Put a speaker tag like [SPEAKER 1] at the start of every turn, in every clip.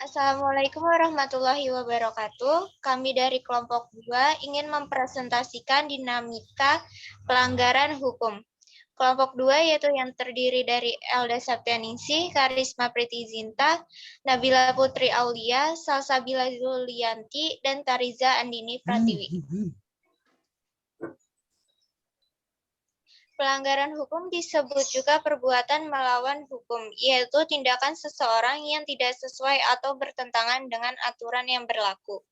[SPEAKER 1] Assalamualaikum warahmatullahi wabarakatuh. Kami dari kelompok 2 ingin mempresentasikan dinamika pelanggaran hukum. Kelompok 2 yaitu yang terdiri dari Elda Septianingsih, Karisma Pritizinta, Nabila Putri Aulia, Salsabila Zulianti, dan Tariza Andini Pratiwi. Pelanggaran hukum disebut juga perbuatan melawan hukum, yaitu tindakan seseorang yang tidak sesuai atau bertentangan dengan aturan yang berlaku.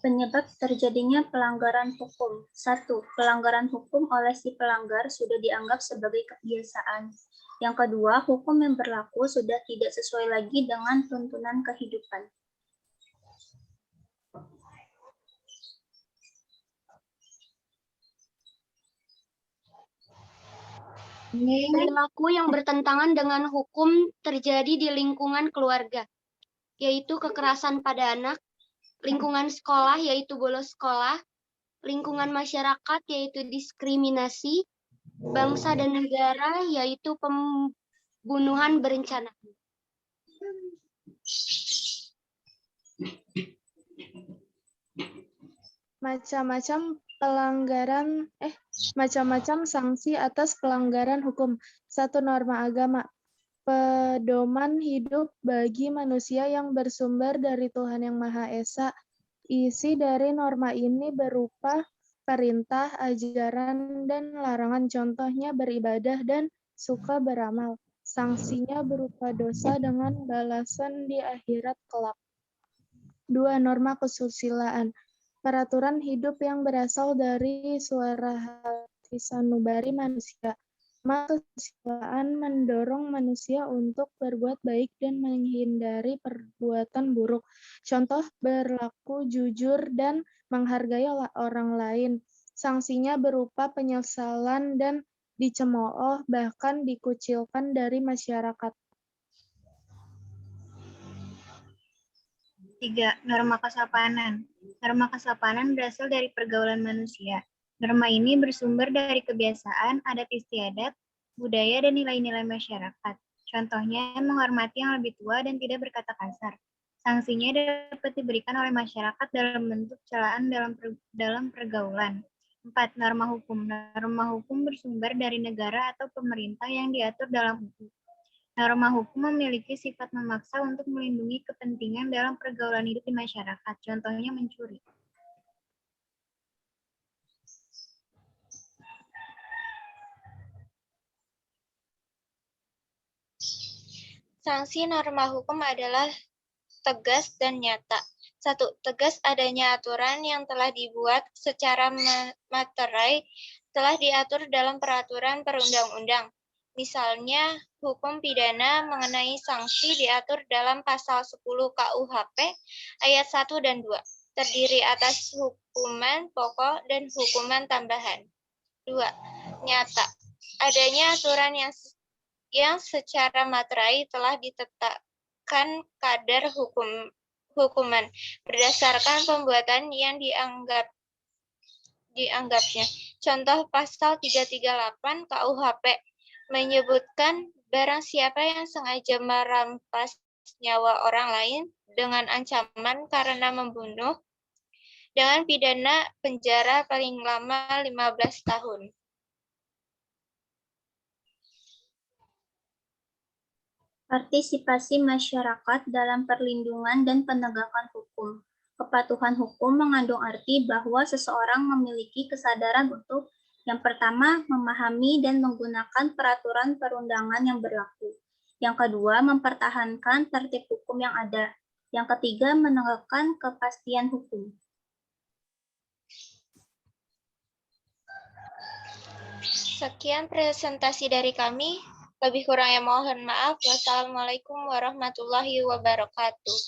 [SPEAKER 2] Penyebab terjadinya pelanggaran hukum. 1. Pelanggaran hukum oleh si pelanggar sudah dianggap sebagai kebiasaan. Yang kedua, hukum yang berlaku sudah tidak sesuai lagi dengan tuntunan kehidupan.
[SPEAKER 3] Perilaku yang bertentangan dengan hukum terjadi di lingkungan keluarga, yaitu kekerasan pada anak, lingkungan sekolah, yaitu bolos sekolah, lingkungan masyarakat, yaitu diskriminasi, bangsa dan negara, yaitu pembunuhan berencana.
[SPEAKER 4] Macam-macam sanksi atas pelanggaran hukum. 1. Norma agama. Pedoman hidup bagi manusia yang bersumber dari Tuhan Yang Maha Esa. Isi dari norma ini berupa perintah, ajaran, dan larangan. Contohnya beribadah dan suka beramal. Sanksinya berupa dosa dengan balasan di akhirat kelak. 2. Norma kesusilaan. Peraturan hidup yang berasal dari suara hati sanubari manusia. Kesusilaan mendorong manusia untuk berbuat baik dan menghindari perbuatan buruk. Contoh, berlaku jujur dan menghargai orang lain. Sanksinya berupa penyesalan dan dicemooh, bahkan dikucilkan dari masyarakat.
[SPEAKER 5] 3. Norma kesopanan. Norma kesopanan berasal dari pergaulan manusia. Norma ini bersumber dari kebiasaan, adat istiadat, budaya, dan nilai-nilai masyarakat. Contohnya, menghormati yang lebih tua dan tidak berkata kasar. Sanksinya dapat diberikan oleh masyarakat dalam bentuk celaan dalam pergaulan. 4. Norma hukum. Norma hukum bersumber dari negara atau pemerintah yang diatur dalam hukum. Norma hukum memiliki sifat memaksa untuk melindungi kepentingan dalam pergaulan hidup di masyarakat, contohnya mencuri.
[SPEAKER 1] Sanksi norma hukum adalah tegas dan nyata. 1. Tegas adanya aturan yang telah dibuat secara materai, telah diatur dalam peraturan perundang-undang. Misalnya, hukum pidana mengenai sanksi diatur dalam pasal 10 KUHP ayat 1 dan 2, terdiri atas hukuman pokok dan hukuman tambahan. 2. Nyata. Adanya aturan yang secara materai telah ditetapkan kadar hukuman berdasarkan pembuatan yang dianggapnya. Contoh pasal 338 KUHP menyebutkan barang siapa yang sengaja merampas nyawa orang lain dengan ancaman karena membunuh dengan pidana penjara paling lama 15 tahun.
[SPEAKER 2] Partisipasi masyarakat dalam perlindungan dan penegakan hukum. Kepatuhan hukum mengandung arti bahwa seseorang memiliki kesadaran untuk yang pertama, memahami dan menggunakan peraturan perundangan yang berlaku. Yang kedua, mempertahankan tertib hukum yang ada. Yang ketiga, menegakkan kepastian hukum.
[SPEAKER 1] Sekian presentasi dari kami. Lebih kurangnya mohon maaf. Wassalamualaikum warahmatullahi wabarakatuh.